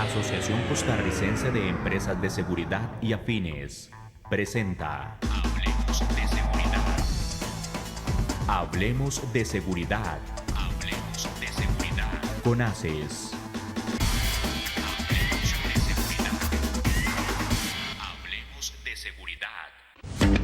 Asociación Costarricense de Empresas de Seguridad y Afines presenta Hablemos de Seguridad. Hablemos de Seguridad. Hablemos de Seguridad. Con ACES.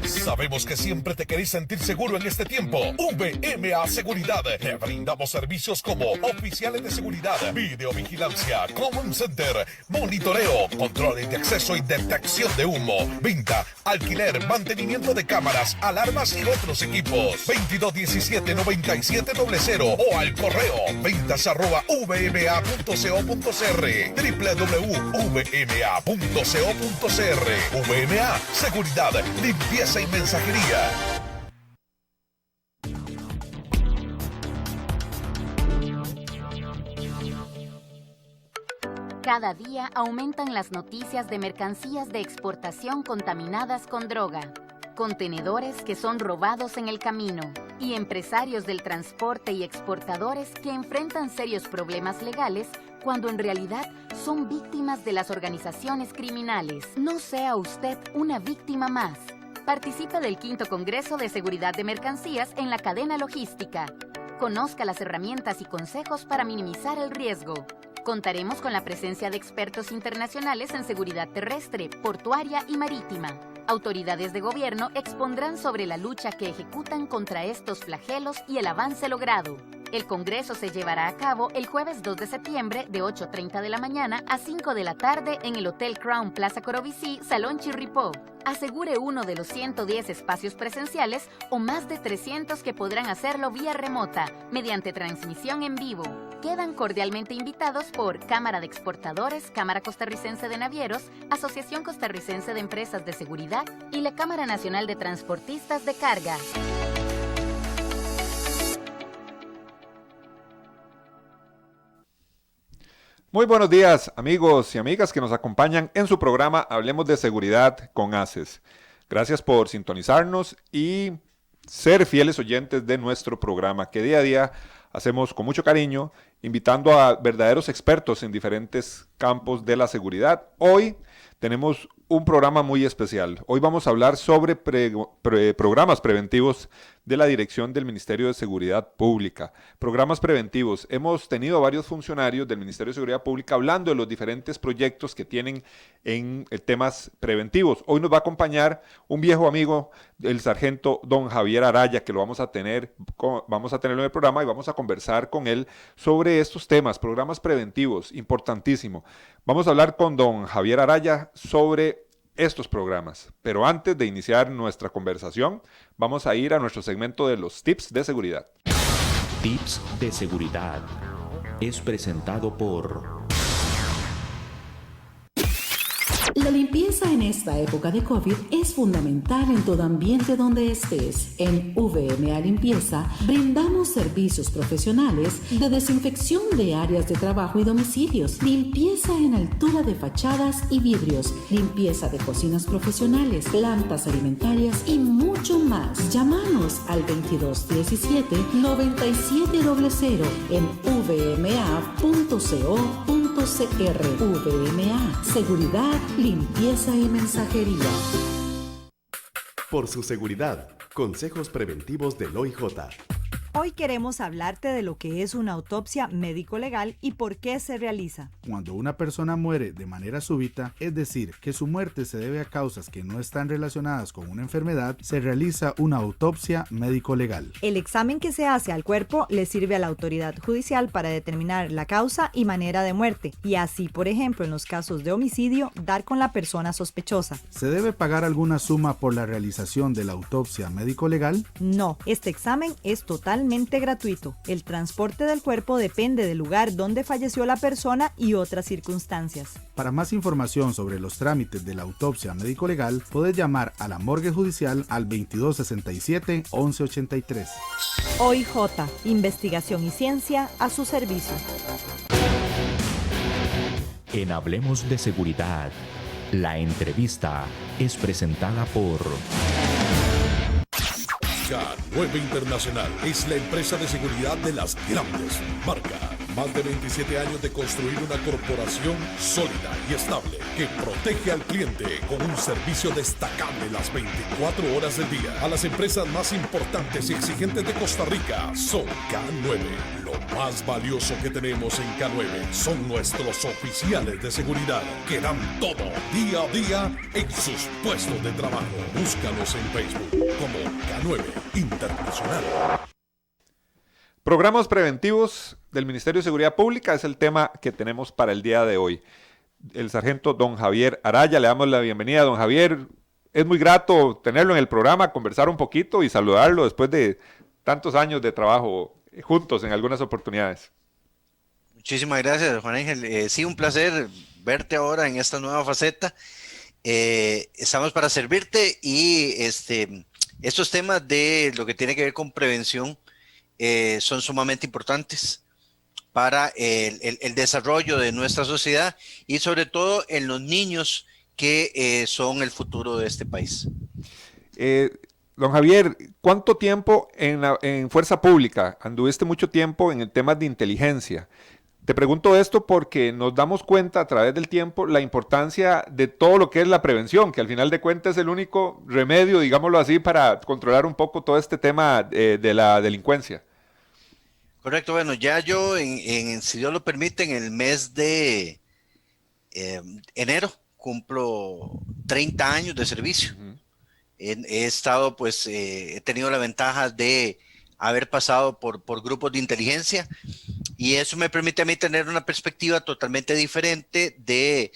Sabemos que siempre te querés sentir seguro en este tiempo. VMA Seguridad. Te brindamos servicios como oficiales de seguridad, videovigilancia, command center, monitoreo, controles de acceso y detección de humo, venta, alquiler, mantenimiento de cámaras, alarmas y otros equipos. 2217-9700 o al correo ventas@vma.co.cr, www.vma.co.cr. VMA Seguridad, limpieza y mensajería. Cada día aumentan las noticias de mercancías de exportación contaminadas con droga, contenedores que son robados en el camino y empresarios del transporte y exportadores que enfrentan serios problemas legales cuando en realidad son víctimas de las organizaciones criminales. No sea usted una víctima más. Participe del 5º Congreso de Seguridad de Mercancías en la cadena logística. Conozca las herramientas y consejos para minimizar el riesgo. Contaremos con la presencia de expertos internacionales en seguridad terrestre, portuaria y marítima. Autoridades de gobierno expondrán sobre la lucha que ejecutan contra estos flagelos y el avance logrado. El Congreso se llevará a cabo el jueves 2 de septiembre de 8:30 de la mañana a 5 de la tarde en el Hotel Crown Plaza Corobicí, Salón Chirripó. Asegure uno de los 110 espacios presenciales o más de 300 que podrán hacerlo vía remota, mediante transmisión en vivo. Quedan cordialmente invitados por Cámara de Exportadores, Cámara Costarricense de Navieros, Asociación Costarricense de Empresas de Seguridad y la Cámara Nacional de Transportistas de Carga. Muy buenos días, amigos y amigas que nos acompañan en su programa Hablemos de Seguridad con ACES. Gracias por sintonizarnos y ser fieles oyentes de nuestro programa que día a día hacemos con mucho cariño, invitando a verdaderos expertos en diferentes campos de la seguridad. Hoy tenemos un programa muy especial. Hoy vamos a hablar sobre programas preventivos de la Dirección del Ministerio de Seguridad Pública. Programas preventivos. Hemos tenido varios funcionarios del Ministerio de Seguridad Pública hablando de los diferentes proyectos que tienen en temas preventivos. Hoy nos va a acompañar un viejo amigo, el sargento don Javier Araya, que lo vamos a tener en el programa y vamos a conversar con él sobre estos temas, programas preventivos, importantísimo. Vamos a hablar con don Javier Araya sobre estos programas. Pero antes de iniciar nuestra conversación, vamos a ir a nuestro segmento de los tips de seguridad. Tips de seguridad es presentado por... La limpieza en esta época de COVID es fundamental en todo ambiente donde estés. En VMA Limpieza brindamos servicios profesionales de desinfección de áreas de trabajo y domicilios, limpieza en altura de fachadas y vidrios, limpieza de cocinas profesionales, plantas alimentarias y mucho más. Llámanos al 2217-9700 en vma.co.cr. VMA, seguridad, limpieza y mensajería. Por su seguridad, consejos preventivos del OIJ. Hoy queremos hablarte de lo que es una autopsia médico-legal y por qué se realiza. Cuando una persona muere de manera súbita, es decir, que su muerte se debe a causas que no están relacionadas con una enfermedad, se realiza una autopsia médico-legal. El examen que se hace al cuerpo le sirve a la autoridad judicial para determinar la causa y manera de muerte, y así, por ejemplo, en los casos de homicidio, dar con la persona sospechosa. ¿Se debe pagar alguna suma por la realización de la autopsia médico-legal? No, este examen es totalmente gratuito. El transporte del cuerpo depende del lugar donde falleció la persona y otras circunstancias. Para más información sobre los trámites de la autopsia médico-legal, puedes llamar a la morgue judicial al 2267-1183. OIJ, investigación y ciencia a su servicio. En Hablemos de Seguridad, la entrevista es presentada por... Scan 9 Internacional es la empresa de seguridad de las grandes marcas. Más de 27 años de construir una corporación sólida y estable que protege al cliente con un servicio destacable las 24 horas del día. A las empresas más importantes y exigentes de Costa Rica son K9. Lo más valioso que tenemos en K9 son nuestros oficiales de seguridad que dan todo día a día en sus puestos de trabajo. Búscalos en Facebook como K9 Internacional. Programas preventivos del Ministerio de Seguridad Pública es el tema que tenemos para el día de hoy. El sargento don Javier Araya, le damos la bienvenida. Don Javier, es muy grato tenerlo en el programa, conversar un poquito y saludarlo después de tantos años de trabajo juntos en algunas oportunidades. Muchísimas gracias, Juan Ángel. Sí, un placer verte ahora en esta nueva faceta. Estamos para servirte y estos temas de lo que tiene que ver con prevención son sumamente importantes para el desarrollo de nuestra sociedad y sobre todo en los niños que son el futuro de este país. Don Javier, ¿cuánto tiempo en Fuerza Pública? Anduviste mucho tiempo en el tema de inteligencia. Te pregunto esto porque nos damos cuenta a través del tiempo la importancia de todo lo que es la prevención, que al final de cuentas es el único remedio, digámoslo así, para controlar un poco todo este tema de la delincuencia. Correcto, bueno, ya yo, si Dios lo permite, en el mes de enero cumplo 30 años de servicio. Uh-huh. He estado, pues, he tenido la ventaja de haber pasado por grupos de inteligencia y eso me permite a mí tener una perspectiva totalmente diferente de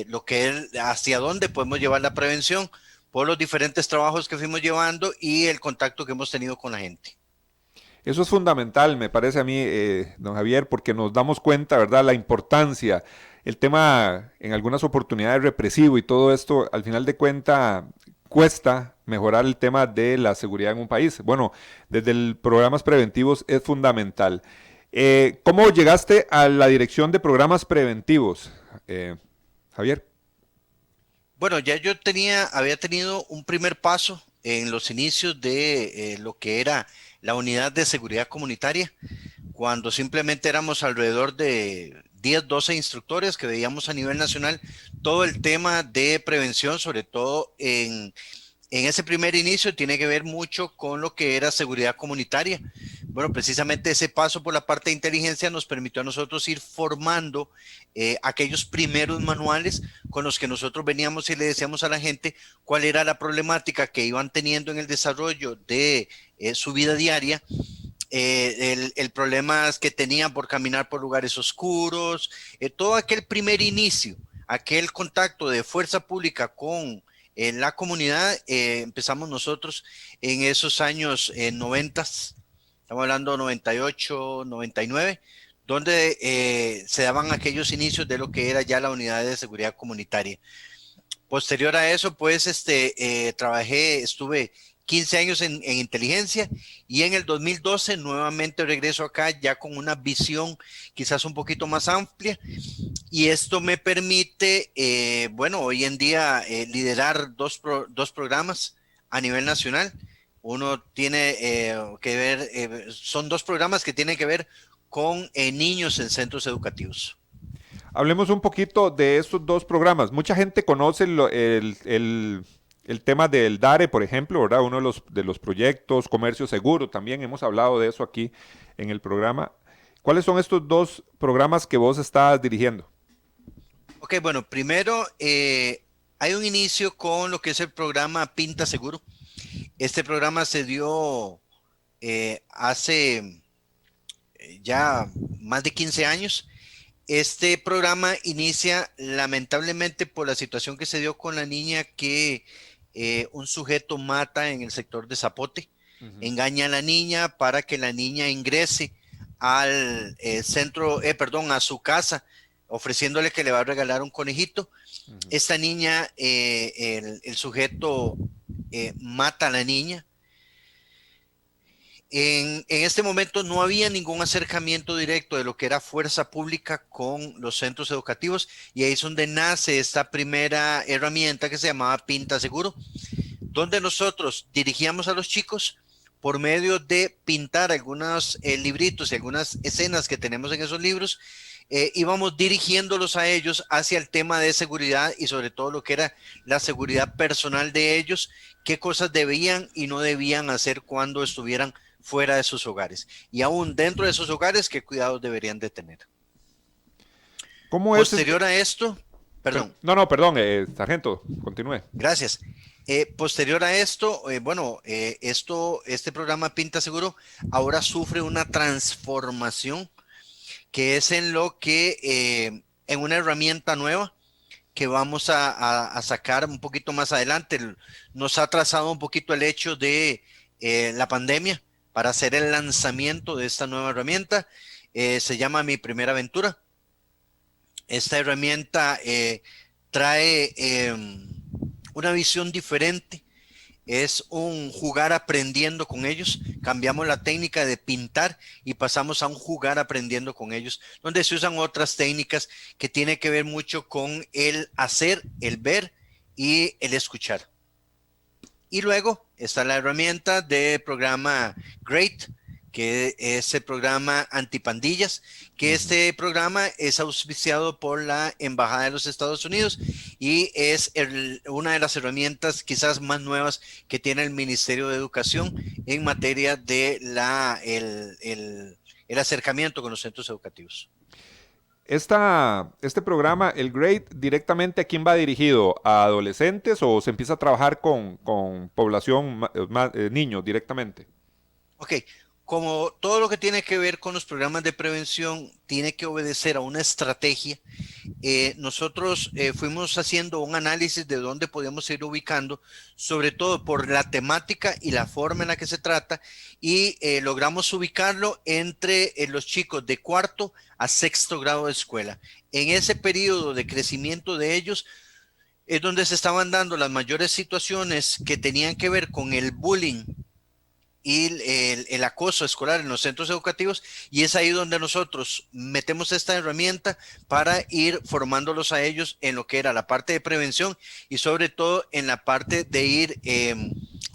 lo que es, hacia dónde podemos llevar la prevención por los diferentes trabajos que fuimos llevando y el contacto que hemos tenido con la gente. Eso es fundamental, me parece a mí, don Javier, porque nos damos cuenta, ¿verdad?, la importancia, el tema en algunas oportunidades represivo y todo esto, al final de cuentas, cuesta mejorar el tema de la seguridad en un país. Bueno, desde el programas preventivos es fundamental. ¿Cómo llegaste a la dirección de programas preventivos, Javier? Bueno, ya yo había tenido un primer paso en los inicios de lo que era la unidad de seguridad comunitaria, cuando simplemente éramos alrededor de 10, 12 instructores que veíamos a nivel nacional todo el tema de prevención, sobre todo en ese primer inicio tiene que ver mucho con lo que era seguridad comunitaria. Bueno, precisamente ese paso por la parte de inteligencia nos permitió a nosotros ir formando aquellos primeros manuales con los que nosotros veníamos y le decíamos a la gente cuál era la problemática que iban teniendo en el desarrollo de su vida diaria, el problema que tenían por caminar por lugares oscuros, todo aquel primer inicio, aquel contacto de fuerza pública con la comunidad, empezamos nosotros en esos años 90, estamos hablando 98, 99, donde se daban aquellos inicios de lo que era ya la unidad de seguridad comunitaria. Posterior a eso, pues, estuve 15 años en inteligencia y en el 2012 nuevamente regreso acá ya con una visión quizás un poquito más amplia y esto me permite, bueno, hoy en día liderar dos programas a nivel nacional. Uno tiene que ver, son dos programas que tienen que ver con niños en centros educativos. Hablemos un poquito de estos dos programas. Mucha gente conoce el tema del DARE, por ejemplo, ¿verdad? Uno de los proyectos, comercio seguro, también hemos hablado de eso aquí en el programa. ¿Cuáles son estos dos programas que vos estás dirigiendo? Ok, bueno, primero hay un inicio con lo que es el programa Pinta Seguro. Este programa se dio hace ya más de 15 años. Este programa inicia lamentablemente por la situación que se dio con la niña que un sujeto mata en el sector de Zapote, engaña a la niña para que la niña ingrese al a su casa, ofreciéndole que le va a regalar un conejito. Esta niña, el sujeto mata a la niña. En este momento no había ningún acercamiento directo de lo que era fuerza pública con los centros educativos y ahí es donde nace esta primera herramienta que se llamaba Pinta Seguro, donde nosotros dirigíamos a los chicos por medio de pintar algunos libritos y algunas escenas que tenemos en esos libros, íbamos dirigiéndolos a ellos hacia el tema de seguridad y sobre todo lo que era la seguridad personal de ellos, qué cosas debían y no debían hacer cuando estuvieran fuera de sus hogares. Y aún dentro de sus hogares, qué cuidados deberían de tener. ¿Cómo es? Posterior a esto, perdón. No, perdón, sargento, continúe. Gracias. Posterior a esto, este programa Pinta Seguro ahora sufre una transformación que es en lo que, en una herramienta nueva que vamos a sacar un poquito más adelante. Nos ha trazado un poquito el hecho de la pandemia para hacer el lanzamiento de esta nueva herramienta. Se llama Mi Primera Aventura. Esta herramienta trae una visión diferente. Es un jugar aprendiendo con ellos. Cambiamos la técnica de pintar y pasamos a un jugar aprendiendo con ellos, donde se usan otras técnicas que tienen que ver mucho con el hacer, el ver y el escuchar. Y luego está la herramienta del programa GREAT, que es el programa antipandillas, que este programa es auspiciado por la Embajada de los Estados Unidos y es una de las herramientas quizás más nuevas que tiene el Ministerio de Educación en materia de el acercamiento con los centros educativos. Este programa, el GREAT, ¿directamente a quién va dirigido? ¿A adolescentes o se empieza a trabajar con población, niños directamente? Ok. Como todo lo que tiene que ver con los programas de prevención tiene que obedecer a una estrategia, nosotros fuimos haciendo un análisis de dónde podemos ir ubicando, sobre todo por la temática y la forma en la que se trata, y logramos ubicarlo entre los chicos de 4º a 6º grado de escuela. En ese periodo de crecimiento de ellos es donde se estaban dando las mayores situaciones que tenían que ver con el bullying y el acoso escolar en los centros educativos, y es ahí donde nosotros metemos esta herramienta para ir formándolos a ellos en lo que era la parte de prevención y sobre todo en la parte de ir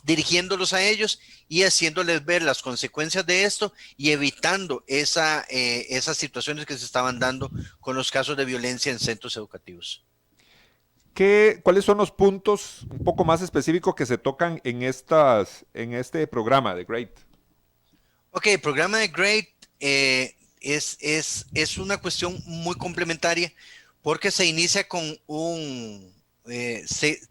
dirigiéndolos a ellos y haciéndoles ver las consecuencias de esto y evitando esas situaciones que se estaban dando con los casos de violencia en centros educativos. ¿Cuáles son los puntos un poco más específicos que se tocan en este programa de GREAT? Ok, el programa de GREAT es una cuestión muy complementaria porque se inicia con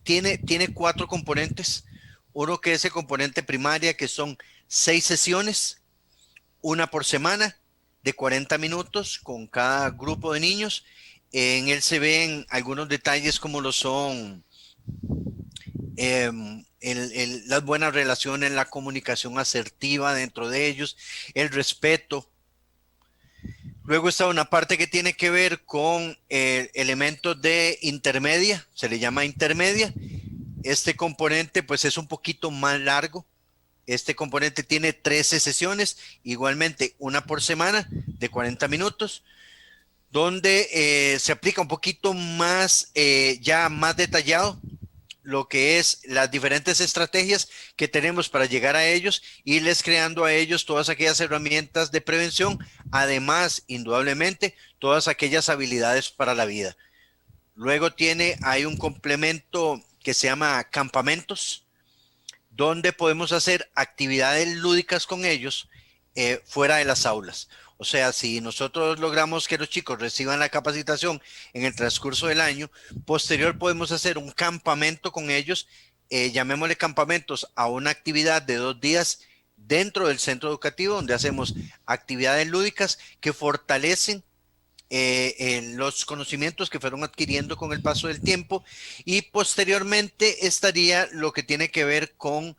tiene 4 componentes. Uno que es el componente primaria, que son 6 sesiones, una por semana, de 40 minutos con cada grupo de niños. En él se ven algunos detalles como lo son las buenas relaciones, la comunicación asertiva dentro de ellos, el respeto. Luego está una parte que tiene que ver con elementos de intermedia, se le llama intermedia. Este componente pues es un poquito más largo. Este componente tiene 13 sesiones, igualmente una por semana de 40 minutos. Donde se aplica un poquito más, ya más detallado, lo que es las diferentes estrategias que tenemos para llegar a ellos, irles creando a ellos todas aquellas herramientas de prevención, además, indudablemente, todas aquellas habilidades para la vida. Luego hay un complemento que se llama campamentos, donde podemos hacer actividades lúdicas con ellos fuera de las aulas. O sea, si nosotros logramos que los chicos reciban la capacitación en el transcurso del año, posterior podemos hacer un campamento con ellos, llamémosle campamentos a una actividad de 2 días dentro del centro educativo, donde hacemos actividades lúdicas que fortalecen los conocimientos que fueron adquiriendo con el paso del tiempo, y posteriormente estaría lo que tiene que ver con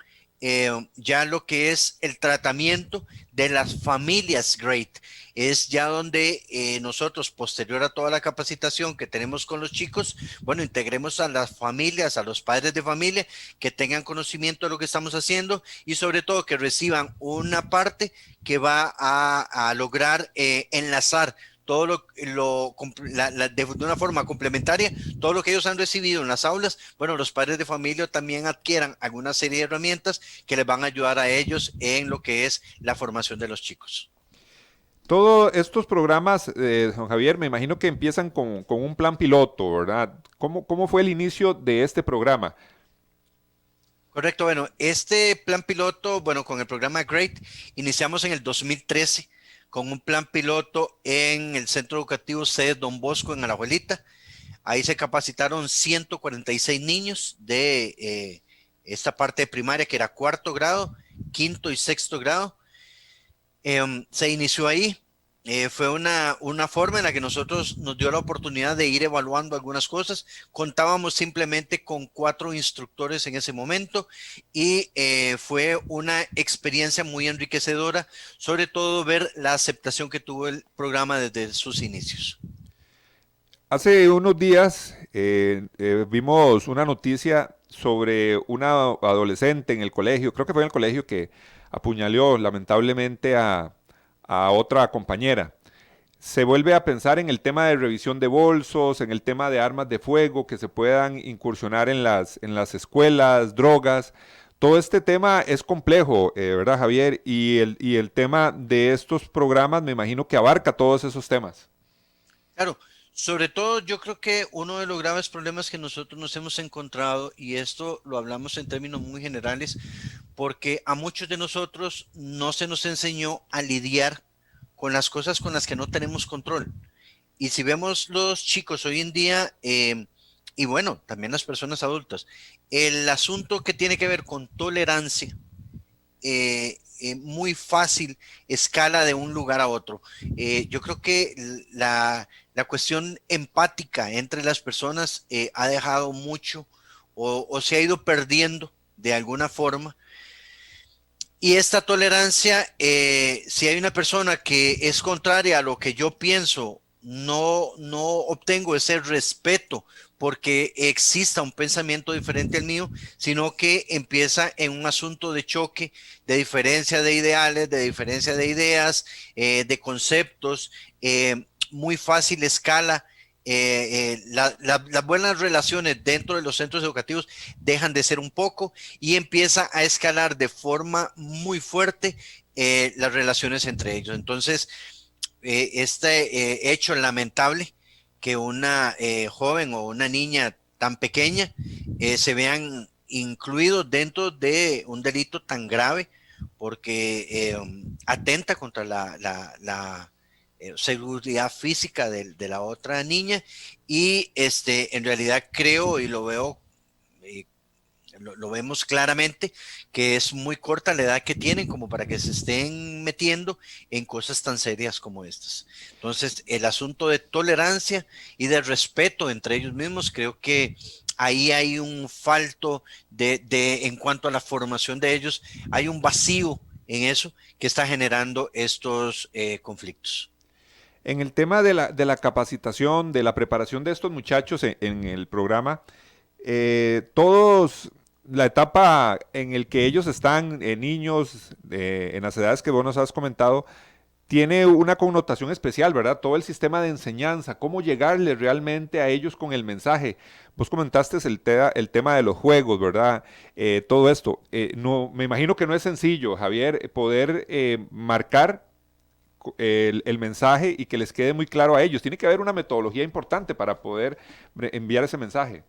ya lo que es el tratamiento de las familias GREAT. Es ya donde nosotros, posterior a toda la capacitación que tenemos con los chicos, bueno, integremos a las familias, a los padres de familia, que tengan conocimiento de lo que estamos haciendo y sobre todo que reciban una parte que va a lograr enlazar todo de una forma complementaria, todo lo que ellos han recibido en las aulas, bueno, los padres de familia también adquieran alguna serie de herramientas que les van a ayudar a ellos en lo que es la formación de los chicos. Todos estos programas, don Javier, me imagino que empiezan con un plan piloto, ¿verdad? ¿Cómo fue el inicio de este programa? Correcto, bueno, este plan piloto, bueno, con el programa GREAT, iniciamos en el 2013 con un plan piloto en el Centro Educativo sede Don Bosco en Alajuelita. Ahí se capacitaron 146 niños de esta parte de primaria, que era cuarto grado, quinto y sexto grado. Se inició ahí. Fue una forma en la que nosotros nos dio la oportunidad de ir evaluando algunas cosas. Contábamos simplemente con 4 instructores en ese momento y fue una experiencia muy enriquecedora, sobre todo ver la aceptación que tuvo el programa desde sus inicios. Hace unos días vimos una noticia sobre una adolescente en el colegio, creo que fue en el colegio, que apuñaló lamentablemente a otra compañera. Se vuelve a pensar en el tema de revisión de bolsos, en el tema de armas de fuego que se puedan incursionar en las escuelas, drogas. Todo este tema es complejo, ¿verdad, Javier? Y el tema de estos programas me imagino que abarca todos esos temas. Claro, sobre todo yo creo que uno de los graves problemas que nosotros nos hemos encontrado, y esto lo hablamos en términos muy generales, porque a muchos de nosotros no se nos enseñó a lidiar con las cosas con las que no tenemos control. Y si vemos los chicos hoy en día, y bueno, también las personas adultas, el asunto que tiene que ver con tolerancia, muy fácil escala de un lugar a otro. Yo creo que la cuestión empática entre las personas ha dejado mucho o se ha ido perdiendo de alguna forma. Y esta tolerancia, si hay una persona que es contraria a lo que yo pienso, no obtengo ese respeto porque exista un pensamiento diferente al mío, sino que empieza en un asunto de choque, de diferencia de ideales, de diferencia de ideas, de conceptos, muy fácil escala. Las buenas relaciones dentro de los centros educativos dejan de ser un poco y empieza a escalar de forma muy fuerte las relaciones entre ellos. Entonces, este hecho lamentable que una joven o una niña tan pequeña se vean incluidos dentro de un delito tan grave, porque atenta contra la seguridad física de la otra niña, y en realidad creo y lo veo, lo vemos claramente, que es muy corta la edad que tienen como para que se estén metiendo en cosas tan serias como estas. Entonces, el asunto de tolerancia y de respeto entre ellos mismos, creo que ahí hay un falto en cuanto a la formación de ellos, hay un vacío en eso que está generando estos conflictos. En el tema de la capacitación, de la preparación de estos muchachos en el programa, todos, la etapa en el que ellos están, niños, en las edades que vos nos has comentado, tiene una connotación especial, ¿verdad? Todo el sistema de enseñanza, cómo llegarle realmente a ellos con el mensaje. Vos comentaste el tema de los juegos, ¿verdad? Todo esto. No, me imagino que no es sencillo, Javier, poder marcar el mensaje y que les quede muy claro a ellos. Tiene que haber una metodología importante para poder enviar ese mensaje.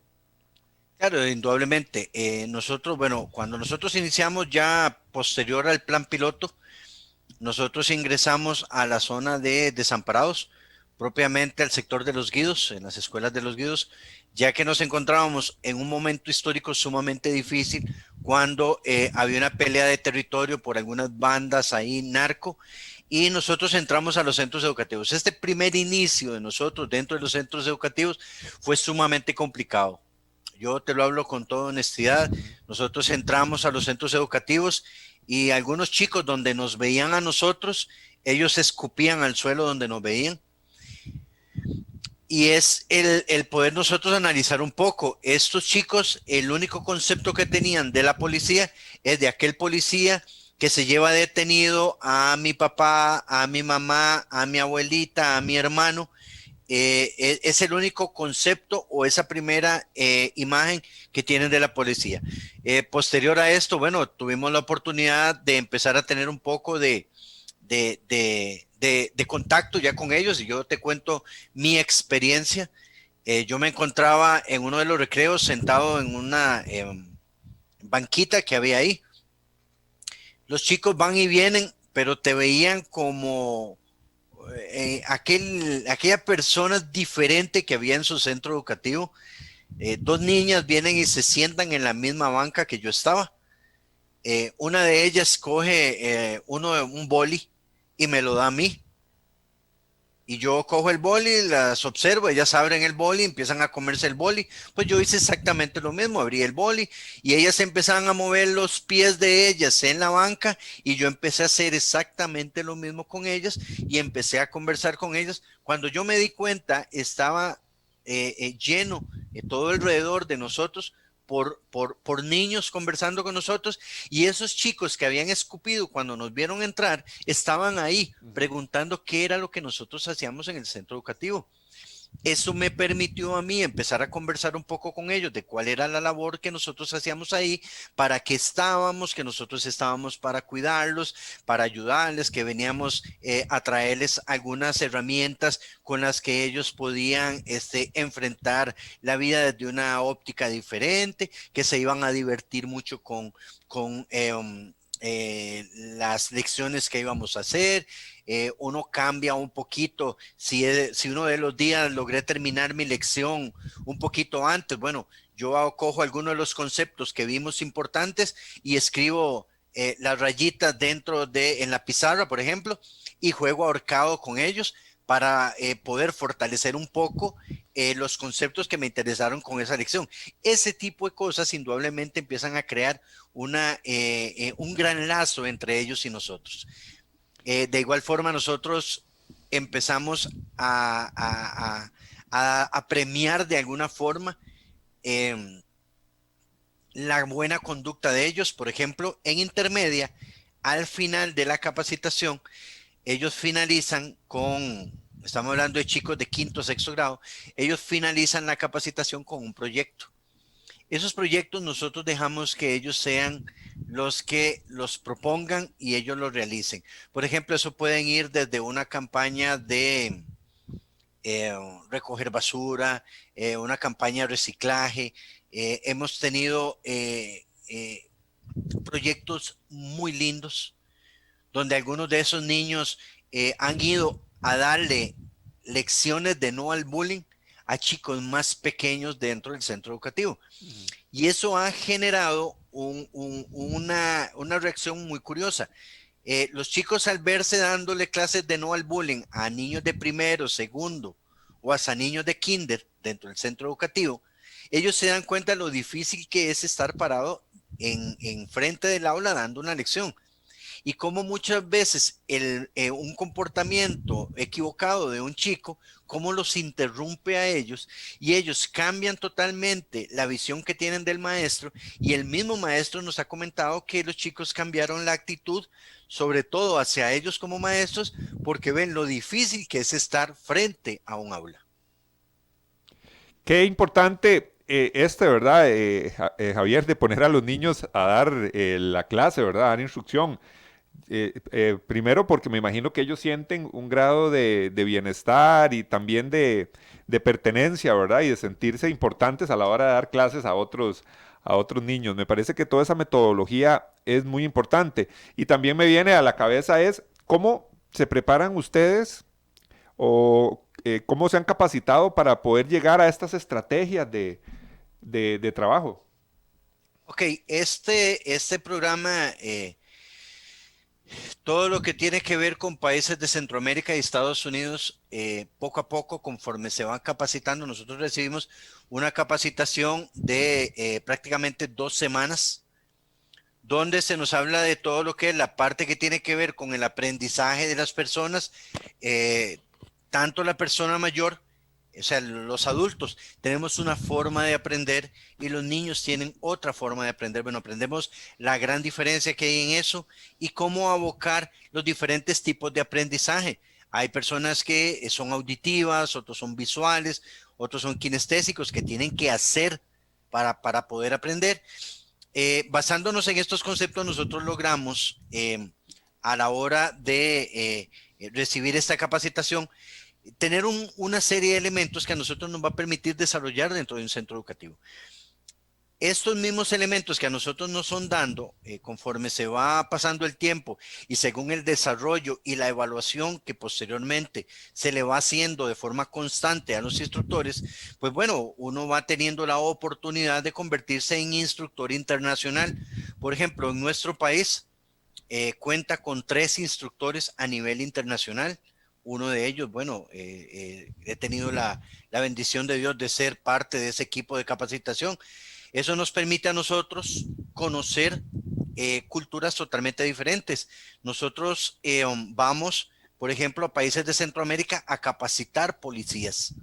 Claro, indudablemente. Nosotros, bueno, cuando nosotros iniciamos ya posterior al plan piloto, nosotros ingresamos a la zona de desamparados, propiamente al sector de los Guidos, en las escuelas de los Guidos, ya que nos encontrábamos en un momento histórico sumamente difícil cuando había una pelea de territorio por algunas bandas ahí, narco, y nosotros entramos a los centros educativos. Este primer inicio de nosotros dentro de los centros educativos fue sumamente complicado. Yo te lo hablo con toda honestidad. Nosotros entramos a los centros educativos y algunos chicos donde nos veían a nosotros, ellos escupían al suelo donde nos veían. Y es el poder nosotros analizar un poco. Estos chicos, el único concepto que tenían de la policía es de aquel policía que se lleva detenido a mi papá, a mi mamá, a mi abuelita, a mi hermano. Es el único concepto o esa primera imagen que tienen de la policía. Posterior a esto, bueno, tuvimos la oportunidad de empezar a tener un poco de contacto ya con ellos, y yo te cuento mi experiencia. Yo me encontraba en uno de los recreos sentado en una banquita que había ahí. Los chicos van y vienen, pero te veían como aquella persona diferente que había en su centro educativo. Dos niñas vienen y se sientan en la misma banca que yo estaba. Una de ellas coge un boli y me lo da a mí. Y yo cojo el boli, las observo, ellas abren el boli, empiezan a comerse el boli. Pues yo hice exactamente lo mismo, abrí el boli y ellas empezaban a mover los pies de ellas en la banca, y yo empecé a hacer exactamente lo mismo con ellas y empecé a conversar con ellas. Cuando yo me di cuenta, estaba lleno todo alrededor de nosotros por niños conversando con nosotros, y esos chicos que habían escupido cuando nos vieron entrar estaban ahí preguntando qué era lo que nosotros hacíamos en el centro educativo. Eso me permitió a mí empezar a conversar un poco con ellos de cuál era la labor que nosotros hacíamos ahí, para qué estábamos, que nosotros estábamos para cuidarlos, para ayudarles, que veníamos a traerles algunas herramientas con las que ellos podían enfrentar la vida desde una óptica diferente, que se iban a divertir mucho con las lecciones que íbamos a hacer. Uno cambia un poquito. Si uno de los días logré terminar mi lección un poquito antes, bueno, yo cojo algunos de los conceptos que vimos importantes y escribo las rayitas en la pizarra, por ejemplo, y juego ahorcado con ellos para poder fortalecer un poco los conceptos que me interesaron con esa lección. Ese tipo de cosas indudablemente empiezan a crear un gran lazo entre ellos y nosotros. De igual forma, nosotros empezamos a premiar de alguna forma la buena conducta de ellos. Por ejemplo, en intermedia, al final de la capacitación, ellos finalizan estamos hablando de chicos de quinto o sexto grado, ellos finalizan la capacitación con un proyecto. Esos proyectos nosotros dejamos que ellos sean los que los propongan y ellos los realicen. Por ejemplo, eso pueden ir desde una campaña de recoger basura, una campaña de reciclaje. Hemos tenido proyectos muy lindos donde algunos de esos niños han ido a darle lecciones de no al bullying a chicos más pequeños dentro del centro educativo. Y eso ha generado una reacción muy curiosa. Los chicos, al verse dándole clases de no al bullying a niños de primero, segundo o hasta niños de kinder dentro del centro educativo, ellos se dan cuenta de lo difícil que es estar parado en frente del aula dando una lección. Y cómo muchas veces un comportamiento equivocado de un chico, cómo los interrumpe a ellos, y ellos cambian totalmente la visión que tienen del maestro, y el mismo maestro nos ha comentado que los chicos cambiaron la actitud, sobre todo hacia ellos como maestros, porque ven lo difícil que es estar frente a un aula. Qué importante ¿verdad? Javier, de poner a los niños a dar la clase, ¿verdad? A dar instrucción. Primero porque me imagino que ellos sienten un grado de bienestar y también de pertenencia, ¿verdad? Y de sentirse importantes a la hora de dar clases a otros niños. Me parece que toda esa metodología es muy importante. Y también me viene a la cabeza es cómo se preparan ustedes o cómo se han capacitado para poder llegar a estas estrategias de trabajo. Ok, este programa... todo lo que tiene que ver con países de Centroamérica y Estados Unidos, poco a poco, conforme se van capacitando, nosotros recibimos una capacitación de prácticamente 2 semanas, donde se nos habla de todo lo que es la parte que tiene que ver con el aprendizaje de las personas, tanto la persona mayor o sea, los adultos tenemos una forma de aprender y los niños tienen otra forma de aprender. Bueno, aprendemos la gran diferencia que hay en eso y cómo abocar los diferentes tipos de aprendizaje. Hay personas que son auditivas, otros son visuales, otros son kinestésicos, que tienen que hacer para poder aprender. Basándonos en estos conceptos, nosotros logramos, a la hora de recibir esta capacitación, tener una serie de elementos que a nosotros nos va a permitir desarrollar dentro de un centro educativo. Estos mismos elementos que a nosotros nos son dando, conforme se va pasando el tiempo y según el desarrollo y la evaluación que posteriormente se le va haciendo de forma constante a los instructores, pues bueno, uno va teniendo la oportunidad de convertirse en instructor internacional. Por ejemplo, en nuestro país cuenta con 3 instructores a nivel internacional. Uno de ellos, bueno, he tenido la bendición de Dios de ser parte de ese equipo de capacitación. Eso nos permite a nosotros conocer culturas totalmente diferentes. Nosotros vamos, por ejemplo, a países de Centroamérica a capacitar policías.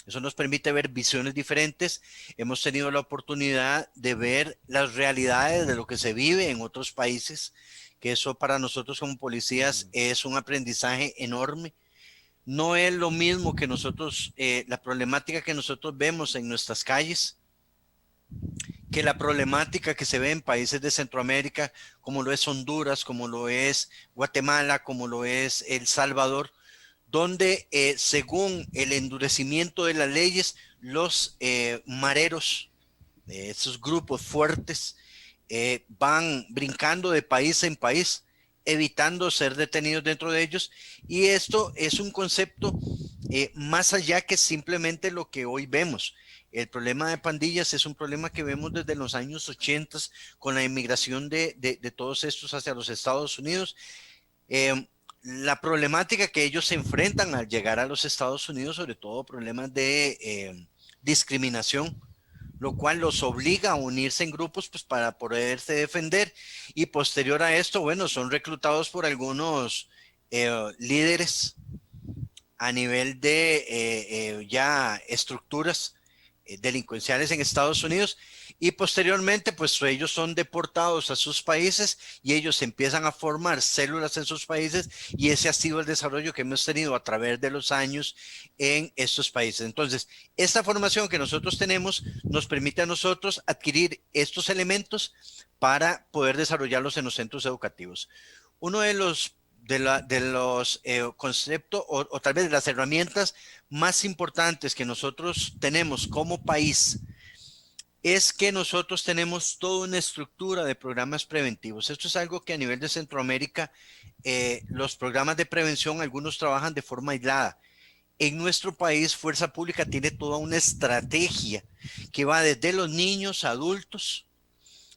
Eso nos permite ver visiones diferentes. Hemos tenido la oportunidad de ver las realidades de lo que se vive en otros países, que eso para nosotros como policías es un aprendizaje enorme. No es lo mismo que nosotros, la problemática que nosotros vemos en nuestras calles, que la problemática que se ve en países de Centroamérica, como lo es Honduras, como lo es Guatemala, como lo es El Salvador, donde según el endurecimiento de las leyes, los mareros, esos grupos fuertes, van brincando de país en país, evitando ser detenidos dentro de ellos. Y esto es un concepto más allá que simplemente lo que hoy vemos. El problema de pandillas es un problema que vemos desde los años 80 con la inmigración de todos estos hacia los Estados Unidos. La problemática que ellos se enfrentan al llegar a los Estados Unidos, sobre todo problemas de discriminación, lo cual los obliga a unirse en grupos pues, para poderse defender. Y posterior a esto, bueno, son reclutados por algunos líderes a nivel de ya estructuras delincuenciales en Estados Unidos, y posteriormente pues ellos son deportados a sus países y ellos empiezan a formar células en sus países, y ese ha sido el desarrollo que hemos tenido a través de los años en estos países. Entonces, esta formación que nosotros tenemos nos permite a nosotros adquirir estos elementos para poder desarrollarlos en los centros educativos. Uno de los conceptos o tal vez de las herramientas más importantes que nosotros tenemos como país es que nosotros tenemos toda una estructura de programas preventivos. Esto es algo que a nivel de Centroamérica, los programas de prevención, algunos trabajan de forma aislada. En nuestro país, Fuerza Pública tiene toda una estrategia que va desde los niños, adultos,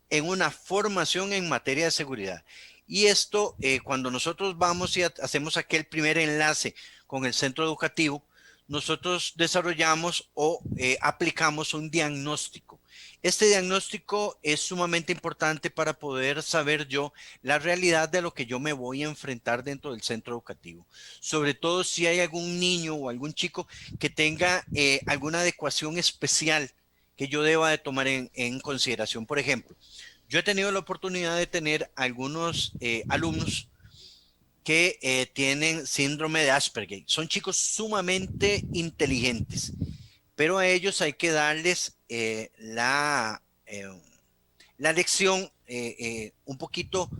en una formación en materia de seguridad. Y esto, cuando nosotros vamos y hacemos aquel primer enlace con el centro educativo, nosotros desarrollamos o aplicamos un diagnóstico. Este diagnóstico es sumamente importante para poder saber yo la realidad de lo que yo me voy a enfrentar dentro del centro educativo. Sobre todo si hay algún niño o algún chico que tenga alguna adecuación especial que yo deba de tomar en consideración. Por ejemplo, yo he tenido la oportunidad de tener algunos alumnos que tienen síndrome de Asperger. Son chicos sumamente inteligentes, pero a ellos hay que darles la lección un poquito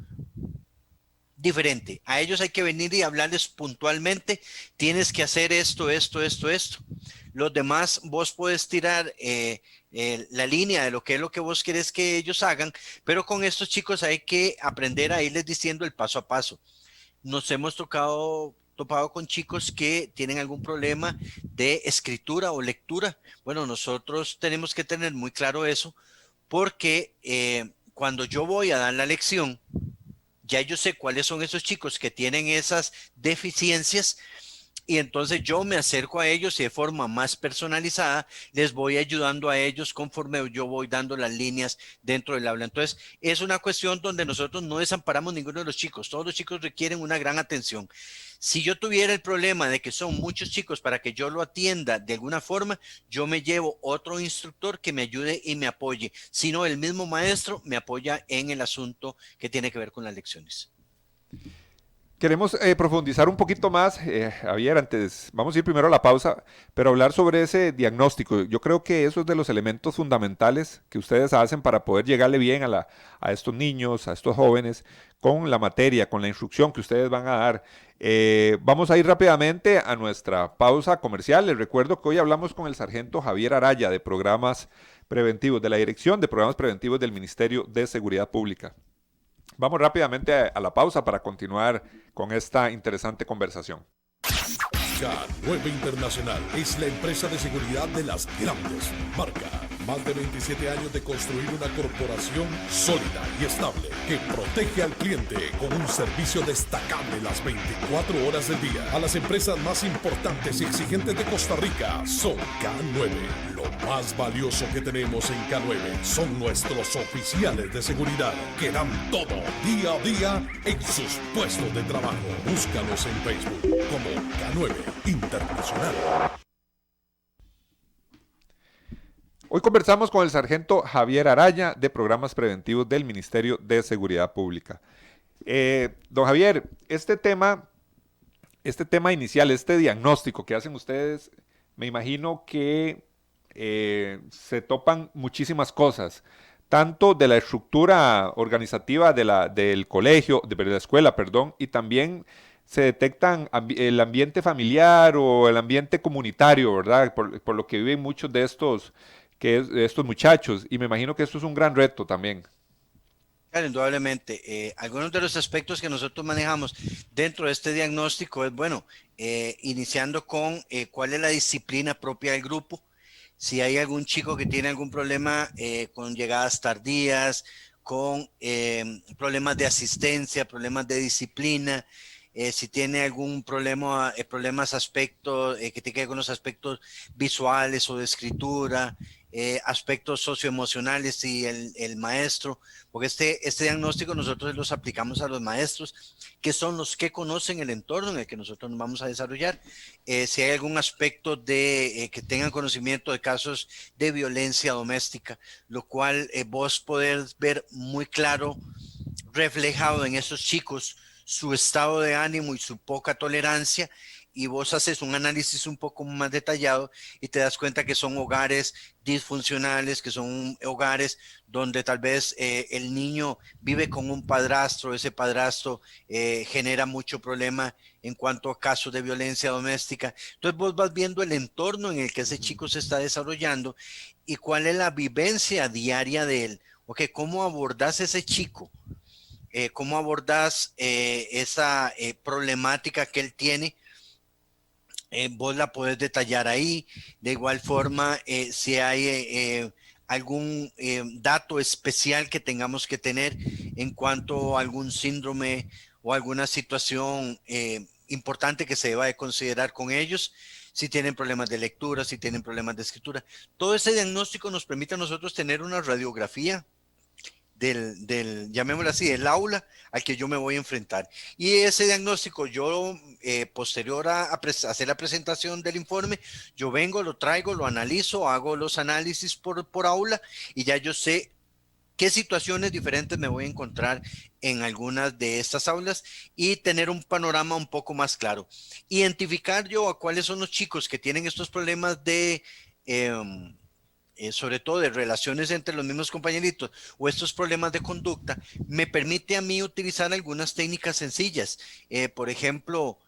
diferente. A ellos hay que venir y hablarles puntualmente. Tienes que hacer esto, esto, esto, esto. Los demás, vos puedes tirar la línea de lo que es lo que vos querés que ellos hagan, pero con estos chicos hay que aprender a irles diciendo el paso a paso. Nos hemos topado con chicos que tienen algún problema de escritura o lectura. Bueno, nosotros tenemos que tener muy claro eso, porque cuando yo voy a dar la lección, ya yo sé cuáles son esos chicos que tienen esas deficiencias, y entonces yo me acerco a ellos y de forma más personalizada les voy ayudando a ellos conforme yo voy dando las líneas dentro del aula. Entonces es una cuestión donde nosotros no desamparamos ninguno de los chicos. Todos los chicos requieren una gran atención. Si yo tuviera el problema de que son muchos chicos para que yo lo atienda de alguna forma, yo me llevo otro instructor que me ayude y me apoye. Si no, el mismo maestro me apoya en el asunto que tiene que ver con las lecciones. Queremos profundizar un poquito más, Javier, antes, vamos a ir primero a la pausa, pero hablar sobre ese diagnóstico. Yo creo que eso es de los elementos fundamentales que ustedes hacen para poder llegarle bien a estos niños, a estos jóvenes, con la materia, con la instrucción que ustedes van a dar. Vamos a ir rápidamente a nuestra pausa comercial. Les recuerdo que hoy hablamos con el sargento Javier Araya de Programas Preventivos, de la Dirección de Programas Preventivos del Ministerio de Seguridad Pública. Vamos rápidamente a la pausa para continuar con esta interesante conversación. K9 Internacional es la empresa de seguridad de las grandes marcas. Más de 27 años de construir una corporación sólida y estable que protege al cliente con un servicio destacable las 24 horas del día. A las empresas más importantes y exigentes de Costa Rica son K9. Lo más valioso que tenemos en K9 son nuestros oficiales de seguridad que dan todo día a día en sus puestos de trabajo. Búscalos en Facebook como K9 Internacional. Hoy conversamos con el sargento Javier Araya de Programas Preventivos del Ministerio de Seguridad Pública. Don Javier, este tema inicial, este diagnóstico que hacen ustedes, me imagino que se topan muchísimas cosas, tanto de la estructura organizativa del colegio, de la escuela, perdón, y también se detectan el ambiente familiar o el ambiente comunitario, ¿verdad? Por lo que viven muchos de estos muchachos, y me imagino que esto es un gran reto también. Claro, indudablemente. Algunos de los aspectos que nosotros manejamos dentro de este diagnóstico es, bueno, iniciando con cuál es la disciplina propia del grupo. Si hay algún chico que tiene algún problema con llegadas tardías, con problemas de asistencia, problemas de disciplina, si tiene algún problema, aspectos que tiene que ver con los aspectos visuales o de escritura, aspectos socioemocionales y el maestro, porque este diagnóstico nosotros los aplicamos a los maestros, que son los que conocen el entorno en el que nosotros nos vamos a desarrollar. Si hay algún aspecto de que tengan conocimiento de casos de violencia doméstica, lo cual vos podés ver muy claro reflejado en esos chicos su estado de ánimo y su poca tolerancia, y vos haces un análisis un poco más detallado y te das cuenta que son hogares disfuncionales, que son hogares donde tal vez el niño vive con un padrastro, ese padrastro genera mucho problema en cuanto a casos de violencia doméstica. Entonces vos vas viendo el entorno en el que ese chico se está desarrollando y cuál es la vivencia diaria de él. Okay, ¿cómo abordás ese chico? ¿Cómo abordás esa problemática que él tiene? Vos la podés detallar ahí. De igual forma, si hay algún dato especial que tengamos que tener en cuanto a algún síndrome o alguna situación importante que se deba de considerar con ellos, si tienen problemas de lectura, si tienen problemas de escritura. Todo ese diagnóstico nos permite a nosotros tener una radiografía llamémoslo así, del aula al que yo me voy a enfrentar. Y ese diagnóstico yo, posterior a hacer la presentación del informe, yo vengo, lo traigo, lo analizo, hago los análisis por aula y ya yo sé qué situaciones diferentes me voy a encontrar en algunas de estas aulas y tener un panorama un poco más claro. Identificar yo a cuáles son los chicos que tienen estos problemas de sobre todo de relaciones entre los mismos compañeritos o estos problemas de conducta, me permite a mí utilizar algunas técnicas sencillas. Por ejemplo,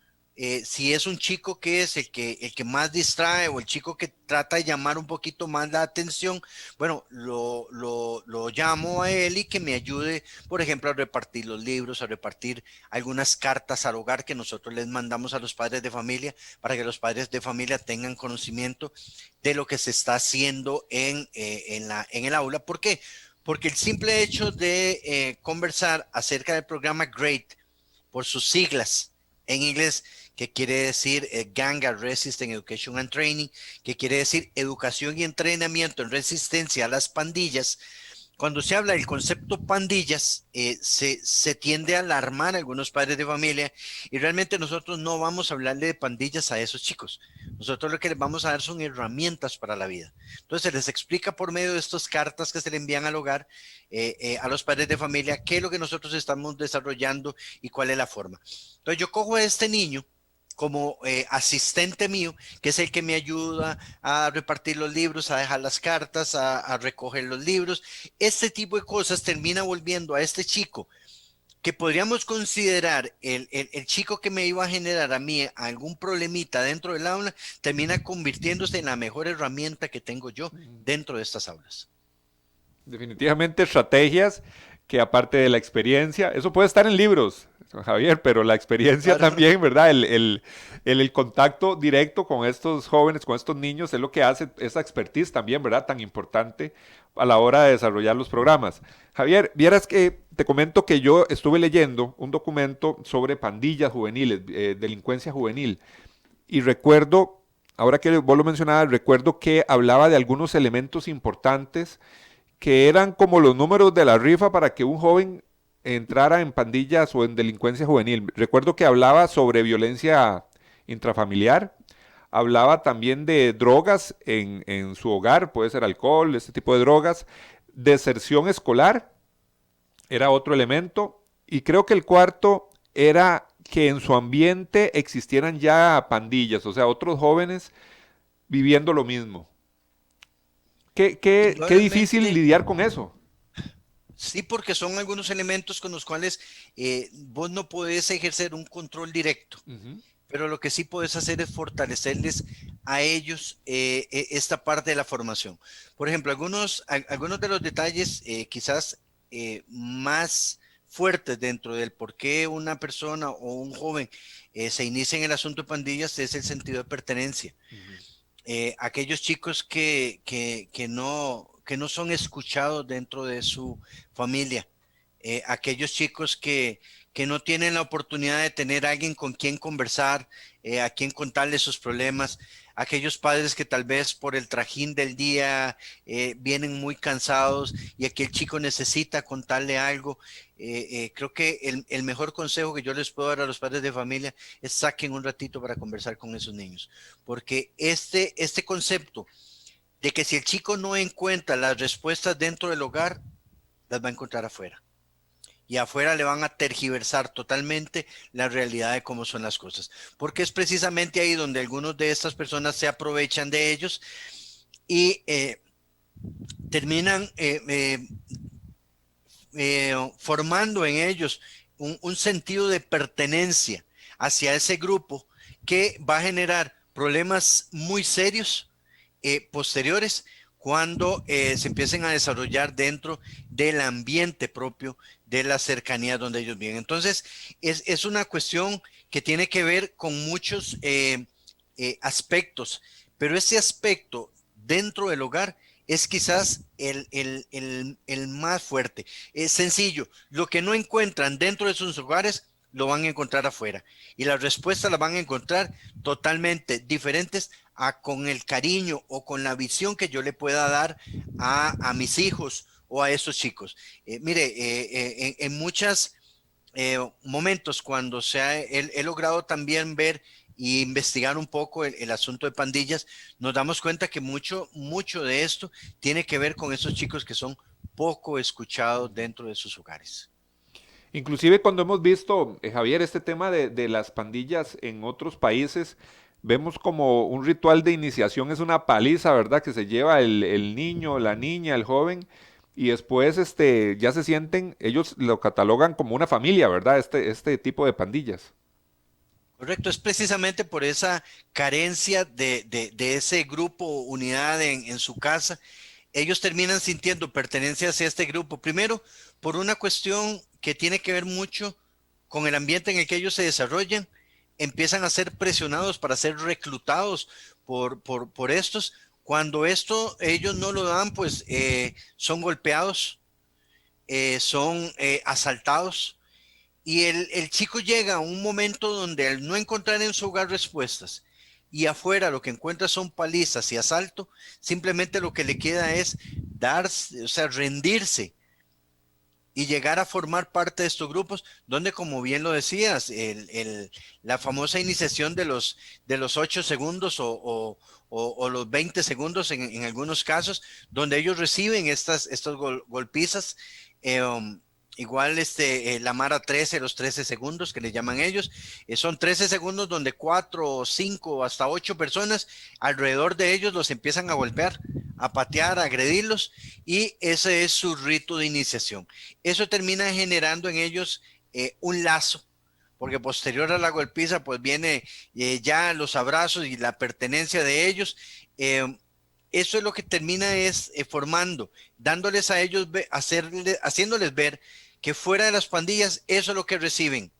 si es un chico que es el que más distrae o el chico que trata de llamar un poquito más la atención, bueno, lo llamo a él y que me ayude, por ejemplo, a repartir los libros, a repartir algunas cartas al hogar que nosotros les mandamos a los padres de familia para que los padres de familia tengan conocimiento de lo que se está haciendo en el aula. ¿Por qué? Porque el simple hecho de conversar acerca del programa GREAT, por sus siglas en inglés, que quiere decir Gang Arrest in Education and Training, que quiere decir educación y entrenamiento en resistencia a las pandillas. Cuando se habla del concepto pandillas, se tiende a alarmar a algunos padres de familia y realmente nosotros no vamos a hablarle de pandillas a esos chicos. Nosotros lo que les vamos a dar son herramientas para la vida. Entonces se les explica por medio de estas cartas que se le envían al hogar a los padres de familia qué es lo que nosotros estamos desarrollando y cuál es la forma. Entonces yo cojo a este niño como asistente mío, que es el que me ayuda a repartir los libros, a dejar las cartas, a recoger los libros. Este tipo de cosas termina volviendo a este chico, que podríamos considerar el chico que me iba a generar a mí algún problemita dentro del aula, termina convirtiéndose en la mejor herramienta que tengo yo dentro de estas aulas. Definitivamente estrategias que aparte de la experiencia, eso puede estar en libros, Javier, pero la experiencia Claro. también, ¿verdad? El contacto directo con estos jóvenes, con estos niños, es lo que hace esa expertise también, ¿verdad? Tan importante a la hora de desarrollar los programas. Javier, vieras que te comento que yo estuve leyendo un documento sobre pandillas juveniles, delincuencia juvenil, y recuerdo, ahora que vos lo mencionabas, recuerdo que hablaba de algunos elementos importantes que eran como los números de la rifa para que un joven entrara en pandillas o en delincuencia juvenil. Recuerdo que hablaba sobre violencia intrafamiliar, hablaba también de drogas en su hogar, puede ser alcohol, este tipo de drogas, deserción escolar, era otro elemento, y creo que el cuarto era que en su ambiente existieran ya pandillas, o sea, otros jóvenes viviendo lo mismo. Qué difícil lidiar con eso. Sí, porque son algunos elementos con los cuales vos no podés ejercer un control directo, pero lo que sí podés hacer es fortalecerles a ellos esta parte de la formación. Por ejemplo, algunos de los detalles quizás más fuertes dentro del por qué una persona o un joven se inicia en el asunto de pandillas es el sentido de pertenencia. Aquellos chicos que no son escuchados dentro de su familia, aquellos chicos que no tienen la oportunidad de tener a alguien con quien conversar, a quien contarle sus problemas, aquellos padres que tal vez por el trajín del día vienen muy cansados y aquel chico necesita contarle algo. Creo que el mejor consejo que yo les puedo dar a los padres de familia es saquen un ratito para conversar con esos niños, porque este concepto de que si el chico no encuentra las respuestas dentro del hogar, las va a encontrar afuera. Y afuera le van a tergiversar totalmente la realidad de cómo son las cosas. Porque es precisamente ahí donde algunos de estas personas se aprovechan de ellos y terminan formando en ellos un sentido de pertenencia hacia ese grupo que va a generar problemas muy serios posteriores cuando se empiecen a desarrollar dentro del ambiente propio de la cercanía donde ellos viven. Entonces, es una cuestión que tiene que ver con muchos aspectos, pero ese aspecto dentro del hogar es quizás el más fuerte. Es sencillo, lo que no encuentran dentro de sus hogares, lo van a encontrar afuera. Y las respuestas las van a encontrar totalmente diferentes con el cariño o con la visión que yo le pueda dar a mis hijos o a esos chicos. En muchos momentos cuando he logrado también ver e investigar un poco el asunto de pandillas, nos damos cuenta que mucho de esto tiene que ver con esos chicos que son poco escuchados dentro de sus hogares. Inclusive cuando hemos visto, Javier, este tema de las pandillas en otros países, vemos como un ritual de iniciación, es una paliza, ¿verdad? Que se lleva el niño, la niña, el joven, y después ya se sienten, ellos lo catalogan como una familia, ¿verdad? Este tipo de pandillas. Correcto, es precisamente por esa carencia de ese grupo, unidad en su casa. Ellos terminan sintiendo pertenencia hacia este grupo. Primero, por una cuestión que tiene que ver mucho con el ambiente en el que ellos se desarrollan. Empiezan a ser presionados para ser reclutados por estos. Cuando esto ellos no lo dan, pues son golpeados, son asaltados. Y el chico llega a un momento donde al no encontrar en su hogar respuestas y afuera lo que encuentra son palizas y asalto, simplemente lo que le queda es darse, o sea, rendirse y llegar a formar parte de estos grupos, donde, como bien lo decías, la famosa iniciación de los 8 segundos o los 20 segundos en algunos casos, donde ellos reciben estas golpizas, igual la Mara 13, los 13 segundos que le llaman ellos, son 13 segundos donde 4, 5, hasta 8 personas alrededor de ellos los empiezan a golpear, a patear, a agredirlos, y ese es su rito de iniciación. Eso termina generando en ellos un lazo, porque posterior a la golpiza pues viene ya los abrazos y la pertenencia de ellos. Eso es lo que termina formando, dándoles a ellos, haciéndoles ver que fuera de las pandillas eso es lo que reciben,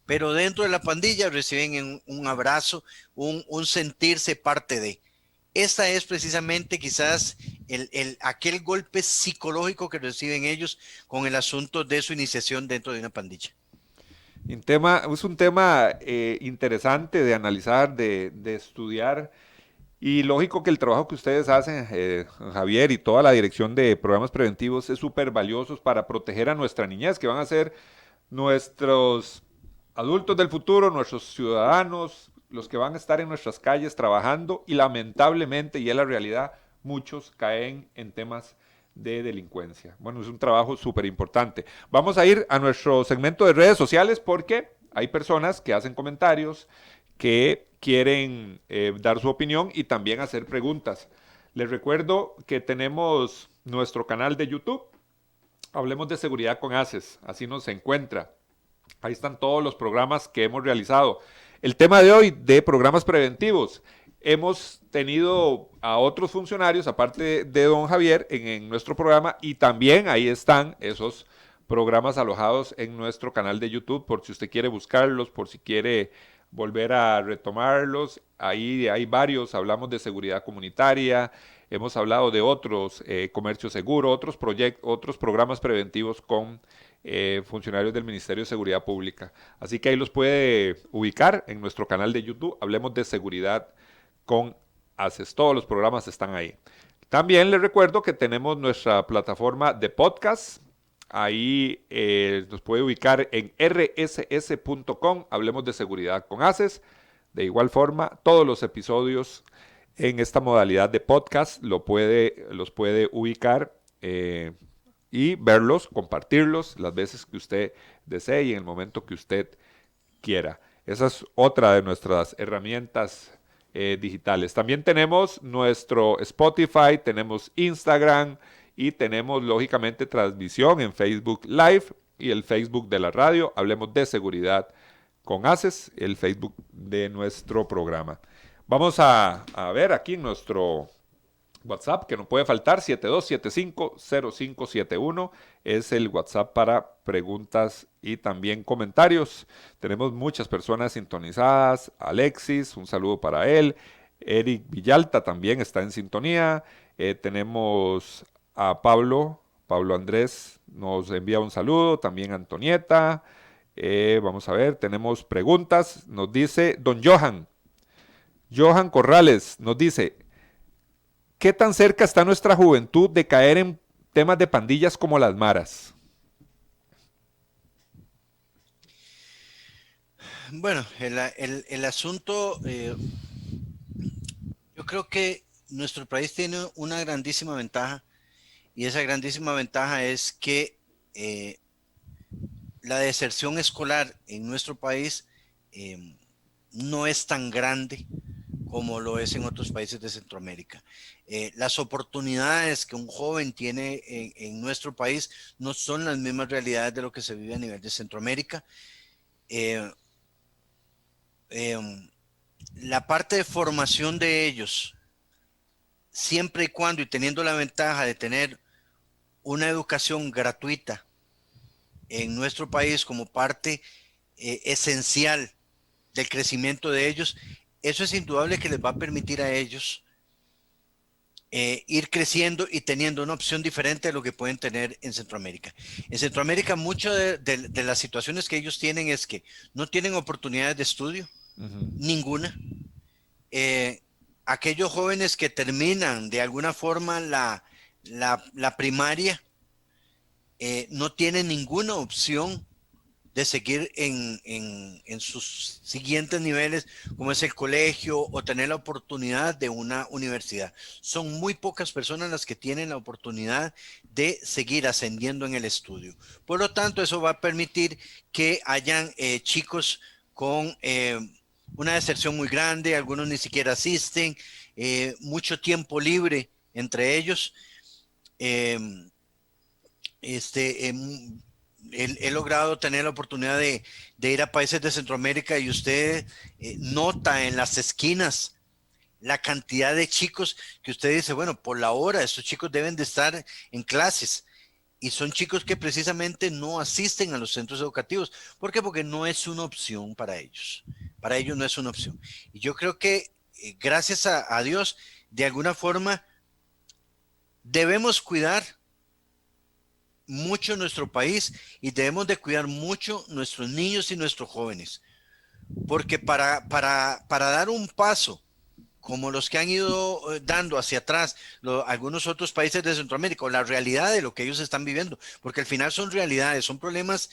pero dentro de la pandilla reciben un abrazo, un sentirse parte de. Esta es precisamente quizás aquel golpe psicológico que reciben ellos con el asunto de su iniciación dentro de una pandilla. Es un tema interesante de analizar, de estudiar, y lógico que el trabajo que ustedes hacen, Javier, y toda la dirección de programas preventivos es súper valioso para proteger a nuestra niñez, que van a ser nuestros adultos del futuro, nuestros ciudadanos, los que van a estar en nuestras calles trabajando, y lamentablemente, y es la realidad, muchos caen en temas de delincuencia. Bueno, es un trabajo súper importante. Vamos a ir a nuestro segmento de redes sociales porque hay personas que hacen comentarios, que quieren dar su opinión y también hacer preguntas. Les recuerdo que tenemos nuestro canal de YouTube, Hablemos de Seguridad con ACES, así nos encuentra. Ahí están todos los programas que hemos realizado. El tema de hoy, de programas preventivos. Hemos tenido a otros funcionarios, aparte de don Javier, en nuestro programa, y también ahí están esos programas alojados en nuestro canal de YouTube, por si usted quiere buscarlos, por si quiere volver a retomarlos. Ahí hay varios, hablamos de seguridad comunitaria, hemos hablado de otros, comercio seguro, otros programas preventivos con funcionarios del Ministerio de Seguridad Pública. Así que ahí los puede ubicar en nuestro canal de YouTube, Hablemos de Seguridad con ACES. Todos los programas están ahí. También les recuerdo que tenemos nuestra plataforma de podcast. Ahí nos puede ubicar en rss.com, Hablemos de Seguridad con ACES. De igual forma, todos los episodios en esta modalidad de podcast los puede ubicar y verlos, compartirlos las veces que usted desee y en el momento que usted quiera. Esa es otra de nuestras herramientas digitales. También tenemos nuestro Spotify, tenemos Instagram y tenemos lógicamente transmisión en Facebook Live y el Facebook de la radio. Hablemos de Seguridad con ACES, el Facebook de nuestro programa. Vamos a ver aquí nuestro WhatsApp, que no puede faltar, 72750571, es el WhatsApp para preguntas y también comentarios. Tenemos muchas personas sintonizadas. Alexis, un saludo para él. Eric Villalta también está en sintonía. Tenemos a Pablo Andrés, nos envía un saludo. También Antonieta. Vamos a ver, tenemos preguntas. Nos dice don Johan Corrales, nos dice: ¿qué tan cerca está nuestra juventud de caer en temas de pandillas como las maras? Bueno, el asunto, yo creo que nuestro país tiene una grandísima ventaja, y esa grandísima ventaja es que la deserción escolar en nuestro país no es tan grande como lo es en otros países de Centroamérica. Las oportunidades que un joven tiene en nuestro país no son las mismas realidades de lo que se vive a nivel de Centroamérica. La parte de formación de ellos, siempre y cuando y teniendo la ventaja de tener una educación gratuita en nuestro país como parte esencial del crecimiento de ellos, eso es indudable que les va a permitir a ellos ir creciendo y teniendo una opción diferente de lo que pueden tener en Centroamérica. En Centroamérica, muchas de las situaciones que ellos tienen es que no tienen oportunidades de estudio, ninguna. Aquellos jóvenes que terminan de alguna forma la primaria no tienen ninguna opción de seguir en sus siguientes niveles, como es el colegio o tener la oportunidad de una universidad. Son muy pocas personas las que tienen la oportunidad de seguir ascendiendo en el estudio. Por lo tanto, eso va a permitir que hayan chicos con una deserción muy grande, algunos ni siquiera asisten, mucho tiempo libre entre ellos. He logrado tener la oportunidad de ir a países de Centroamérica y usted nota en las esquinas la cantidad de chicos que usted dice, bueno, por la hora estos chicos deben de estar en clases, y son chicos que precisamente no asisten a los centros educativos. ¿Por qué? Porque no es una opción para ellos. Para ellos no es una opción. Y yo creo que gracias a Dios, de alguna forma, debemos cuidar mucho nuestro país y debemos de cuidar mucho nuestros niños y nuestros jóvenes, porque para dar un paso como los que han ido dando hacia atrás algunos otros países de Centroamérica, o la realidad de lo que ellos están viviendo, porque al final son realidades, son problemas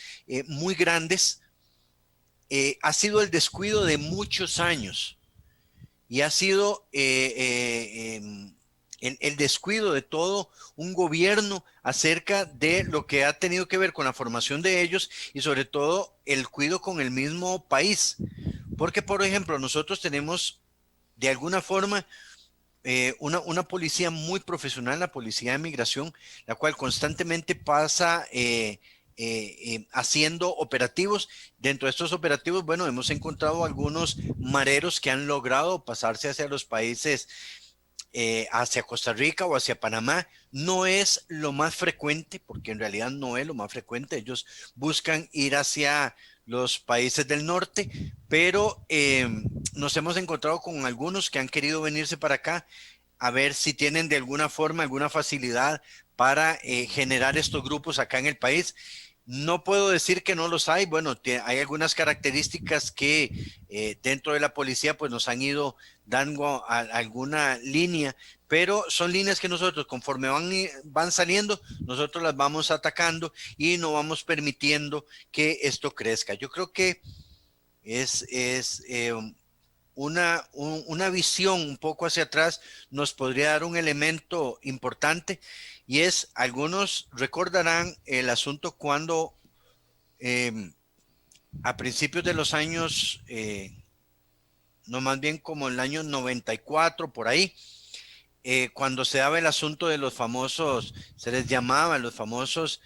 muy grandes, ha sido el descuido de muchos años y ha sido el descuido de todo un gobierno acerca de lo que ha tenido que ver con la formación de ellos y sobre todo el cuidado con el mismo país. Porque, por ejemplo, nosotros tenemos de alguna forma una policía muy profesional, la Policía de Migración, la cual constantemente pasa haciendo operativos. Dentro de estos operativos, bueno, hemos encontrado algunos mareros que han logrado pasarse hacia los países, hacia Costa Rica o hacia Panamá. No es lo más frecuente, porque en realidad no es lo más frecuente. Ellos buscan ir hacia los países del norte, pero nos hemos encontrado con algunos que han querido venirse para acá a ver si tienen de alguna forma, alguna facilidad para generar estos grupos acá en el país. No puedo decir que no los hay. Bueno, hay algunas características que dentro de la policía pues nos han ido dando alguna línea, pero son líneas que nosotros conforme van saliendo, nosotros las vamos atacando y no vamos permitiendo que esto crezca. Yo creo que es una visión un poco hacia atrás nos podría dar un elemento importante, y es, algunos recordarán el asunto cuando a principios de los años, no, más bien como el año 94 por ahí, cuando se daba el asunto de los famosos, se les llamaba los famosos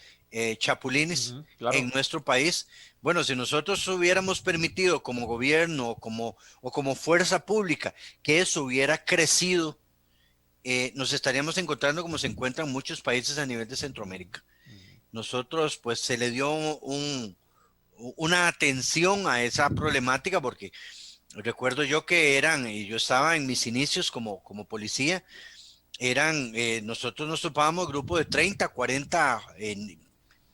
chapulines, claro, en nuestro país. Bueno, si nosotros hubiéramos permitido como gobierno o como fuerza pública que eso hubiera crecido, nos estaríamos encontrando como se encuentran muchos países a nivel de Centroamérica. Nosotros pues se le dio una atención a esa problemática, porque recuerdo yo que yo estaba en mis inicios como policía, nosotros nos topábamos grupos de 30, 40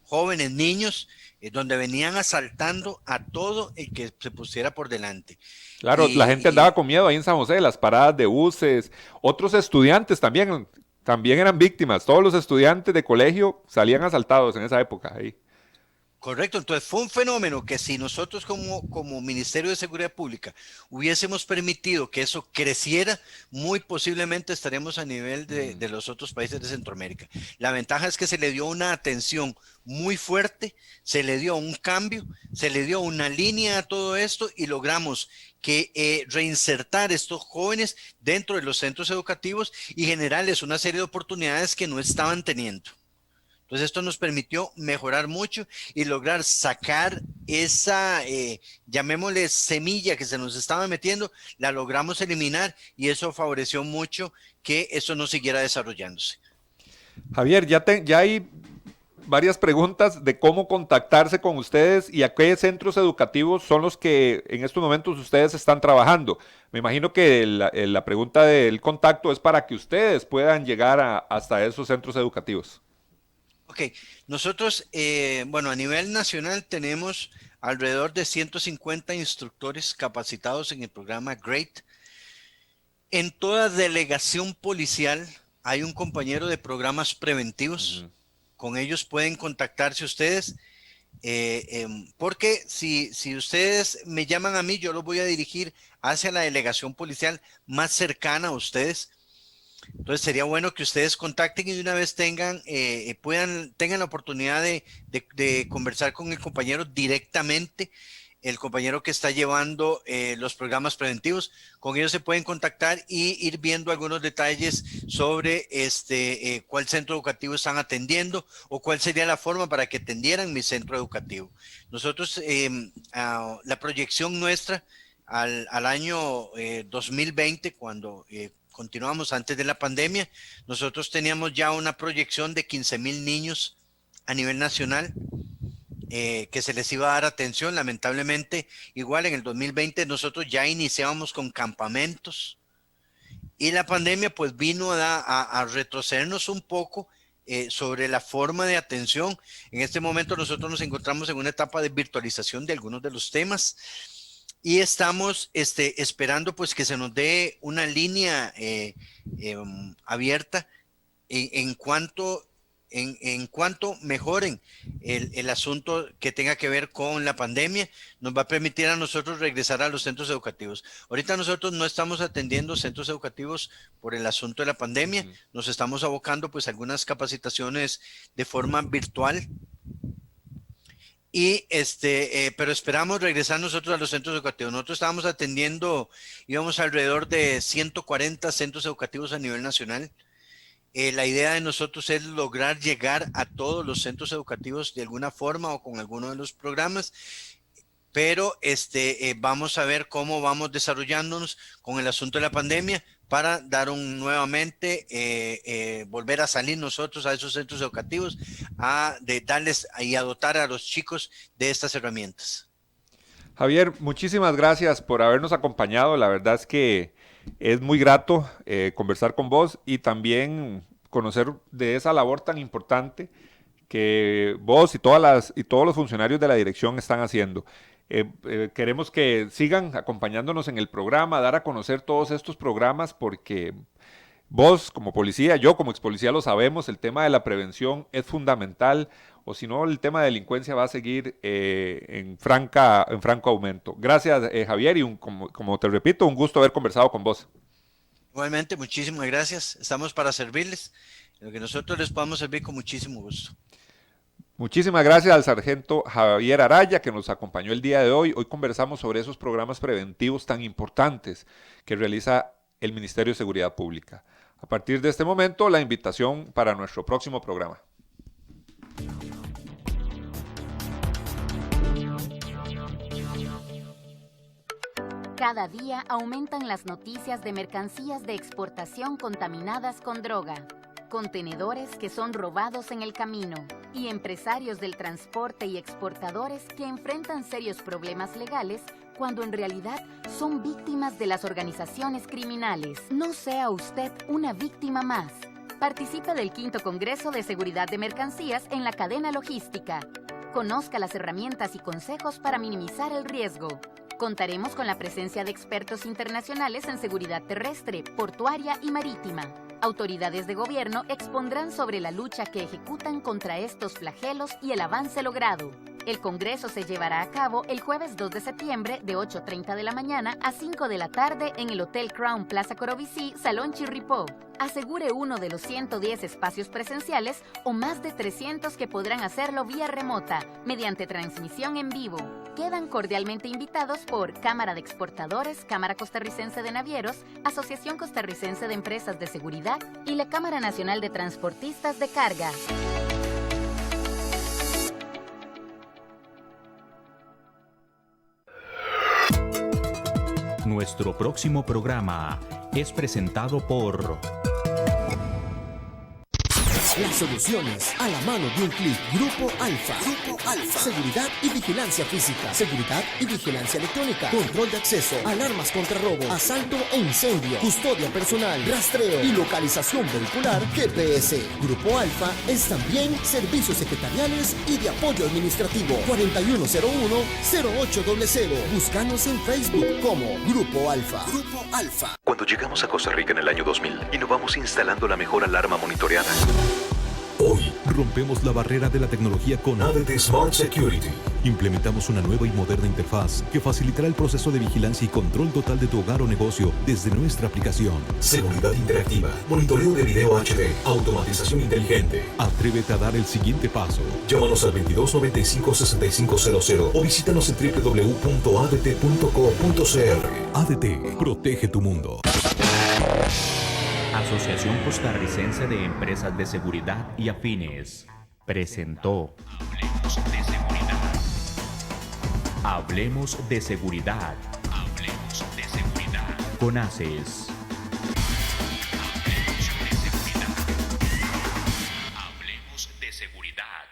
jóvenes, niños, donde venían asaltando a todo el que se pusiera por delante. Claro, la gente andaba con miedo ahí en San José, las paradas de buses. Otros estudiantes también eran víctimas. Todos los estudiantes de colegio salían asaltados en esa época ahí. Correcto, entonces fue un fenómeno que si nosotros como Ministerio de Seguridad Pública hubiésemos permitido que eso creciera, muy posiblemente estaremos a nivel de los otros países de Centroamérica. La ventaja es que se le dio una atención muy fuerte, se le dio un cambio, se le dio una línea a todo esto y logramos que reinsertar estos jóvenes dentro de los centros educativos y generarles una serie de oportunidades que no estaban teniendo. Entonces esto nos permitió mejorar mucho y lograr sacar esa, llamémosle semilla que se nos estaba metiendo, la logramos eliminar y eso favoreció mucho que eso no siguiera desarrollándose. Javier, ya hay varias preguntas de cómo contactarse con ustedes y a qué centros educativos son los que en estos momentos ustedes están trabajando. Me imagino que la pregunta del contacto es para que ustedes puedan llegar hasta esos centros educativos. Ok, nosotros, a nivel nacional tenemos alrededor de 150 instructores capacitados en el programa GREAT. En toda delegación policial hay un compañero de programas preventivos. Con ellos pueden contactarse ustedes, porque si ustedes me llaman a mí, yo los voy a dirigir hacia la delegación policial más cercana a ustedes. Entonces sería bueno que ustedes contacten y de una vez tengan la oportunidad de conversar con el compañero directamente, el compañero que está llevando los programas preventivos. Con ellos se pueden contactar y ir viendo algunos detalles sobre cuál centro educativo están atendiendo o cuál sería la forma para que atendieran mi centro educativo. Nosotros, la proyección nuestra al año 2020, cuando continuamos antes de la pandemia, nosotros teníamos ya una proyección de 15,000 niños a nivel nacional que se les iba a dar atención. Lamentablemente, igual en el 2020 nosotros ya iniciábamos con campamentos y la pandemia pues vino a retrocedernos un poco sobre la forma de atención. En este momento nosotros nos encontramos en una etapa de virtualización de algunos de los temas. Y estamos esperando pues que se nos dé una línea abierta en cuanto mejoren el asunto que tenga que ver con la pandemia. Nos va a permitir a nosotros regresar a los centros educativos. Ahorita nosotros no estamos atendiendo centros educativos por el asunto de la pandemia. Nos estamos abocando pues a algunas capacitaciones de forma virtual. Y pero esperamos regresar nosotros a los centros educativos. Nosotros estábamos atendiendo, íbamos alrededor de 140 centros educativos a nivel nacional. La idea de nosotros es lograr llegar a todos los centros educativos de alguna forma o con alguno de los programas, pero vamos a ver cómo vamos desarrollándonos con el asunto de la pandemia para dar nuevamente, volver a salir nosotros a esos centros educativos, de darles y a dotar a los chicos de estas herramientas. Javier, muchísimas gracias por habernos acompañado. La verdad es que es muy grato conversar con vos y también conocer de esa labor tan importante que vos y todos los funcionarios de la dirección están haciendo. Queremos que sigan acompañándonos en el programa, dar a conocer todos estos programas, porque vos como policía, yo como expolicía lo sabemos, el tema de la prevención es fundamental, o si no el tema de delincuencia va a seguir en franco aumento. Gracias Javier, y como te repito, un gusto haber conversado con vos. Igualmente, muchísimas gracias, estamos para servirles, lo que nosotros les podamos servir con muchísimo gusto. Muchísimas gracias al sargento Javier Araya que nos acompañó el día de hoy. Hoy conversamos sobre esos programas preventivos tan importantes que realiza el Ministerio de Seguridad Pública. A partir de este momento, la invitación para nuestro próximo programa. Cada día aumentan las noticias de mercancías de exportación contaminadas con droga, contenedores que son robados en el camino y empresarios del transporte y exportadores que enfrentan serios problemas legales cuando en realidad son víctimas de las organizaciones criminales. No sea usted una víctima más. Participe del 5º Congreso de Seguridad de Mercancías en la cadena logística. Conozca las herramientas y consejos para minimizar el riesgo. Contaremos con la presencia de expertos internacionales en seguridad terrestre, portuaria y marítima. Autoridades de gobierno expondrán sobre la lucha que ejecutan contra estos flagelos y el avance logrado. El Congreso se llevará a cabo el jueves 2 de septiembre de 8:30 de la mañana a 5 de la tarde en el Hotel Crown Plaza Corobicí, Salón Chirripó. Asegure uno de los 110 espacios presenciales o más de 300 que podrán hacerlo vía remota, mediante transmisión en vivo. Quedan cordialmente invitados por Cámara de Exportadores, Cámara Costarricense de Navieros, Asociación Costarricense de Empresas de Seguridad y la Cámara Nacional de Transportistas de Carga. Nuestro próximo programa es presentado por Las soluciones a la mano de un clic. Grupo Alfa. Grupo Alfa. Seguridad y vigilancia física. Seguridad y vigilancia electrónica. Control de acceso. Alarmas contra robo. Asalto e incendio. Custodia personal. Rastreo y localización vehicular. GPS. Grupo Alfa es también servicios secretariales y de apoyo administrativo. 4101-0800. Búscanos en Facebook como Grupo Alfa. Grupo Alfa. Cuando llegamos a Costa Rica en el año 2000, innovamos instalando la mejor alarma monitoreada. Hoy rompemos la barrera de la tecnología con ADT Smart Security. Implementamos una nueva y moderna interfaz que facilitará el proceso de vigilancia y control total de tu hogar o negocio desde nuestra aplicación. Seguridad interactiva, monitoreo de video HD, automatización inteligente. Atrévete a dar el siguiente paso. Llámanos al 2295-6500 o visítanos en www.adt.co.cr. ADT, protege tu mundo. Asociación Costarricense de Empresas de Seguridad y Afines presentó Hablemos de Seguridad. Hablemos de Seguridad. Con ACES. Hablemos de Seguridad.